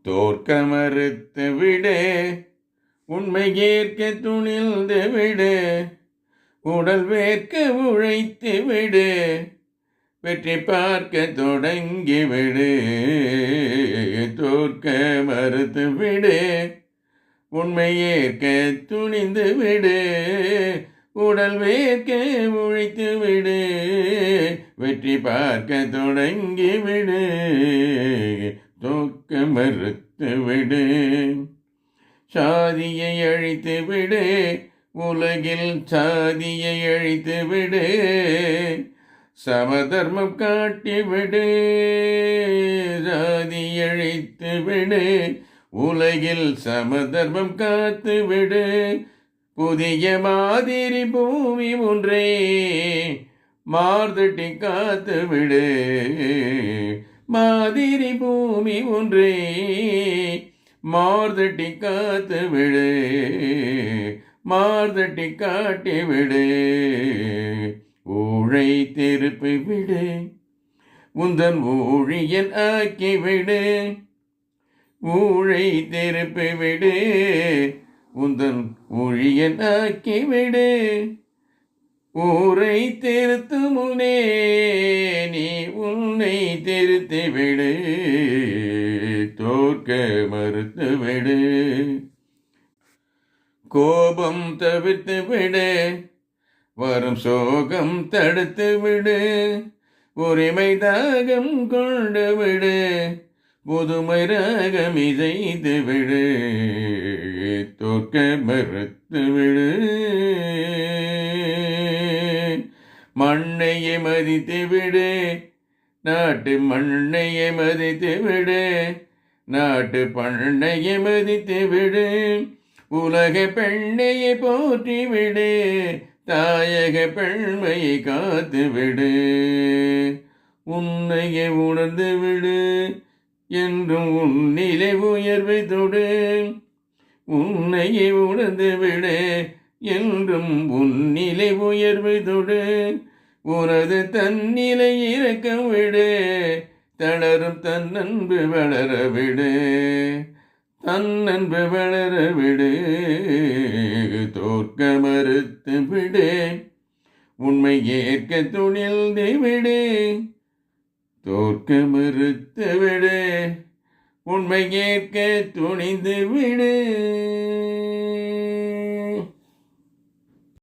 தோற்க மறுத்து விடு, உண்மை ஏற்க துணிந்து விடு, உடல் வேர்க்க உழைத்து விடு, வெற்றி பார்க்க தொடங்கி விடு. தோற்க மறுத்து விடு, உண்மை ஏற்க துணிந்து விடு, உடல் வேர்க்க உழைத்து விடு, வெற்றி பார்க்க தொடங்கி விடு. தோற்க மறுத்து விடு, சாதியை அழித்து விடு, உலகில் சாதியை அழித்து விடு, சமதர்மம் காட்டிவிடு. சாதி அழித்து விடு, உலகில் சமதர்மம் காத்து விடு, புதிய மாதிரி பூமி ஒன்றே மார்தட்டி காத்து விடு. மாதிரி பூமி ஒன்றே மார்தட்டி காத்து விடு, மார்தட்டி காட்டி விடு. ஊழை திருப்பி விடு, உந்தன் ஊழியன் ஆக்கி விடு. ஊழை திருப்பி விடு, உந்தன் ஊழியன் ஆக்கி விடு. ஊரை திருத்து முனே நீ உன்னை திருத்தி விடு. தோற்க மறுத்து விடு, கோபம் தவிர்த்து விடு, வரும் சோகம் தடுத்து விடு, உரிமை தாகம் கொண்டு விடு, புதுமை ராகம் இசைத்து விடு. தோற்க மறுத்து விடு, மண்ணையை மதித்து விடு, நாட்டு மண்ணையை மதித்து விடு, நாட்டு பண்ணையை மதித்து விடு, உலக பெண்ணையை போற்றி விடு, தாயக பெண்மையை காத்து விடு. உன்னையை உணர்ந்து விடு, என்றும் உன்னிலை உயர்வை தொடு. உன்னையை உணர்ந்து விடு, என்றும் உன்னிலை உயர்வை தொடு. உனது தன்னிலை இறக்கம் விடு, தளரும் தன்னன்பு வளர விடு, தன்னன்பு வளர விடு. தோற்க மறுத்து விடு, உண்மை ஏற்க துணிந்து விடு. தோற்க மறுத்து விடு, உண்மை ஏற்க துணிந்து விடு.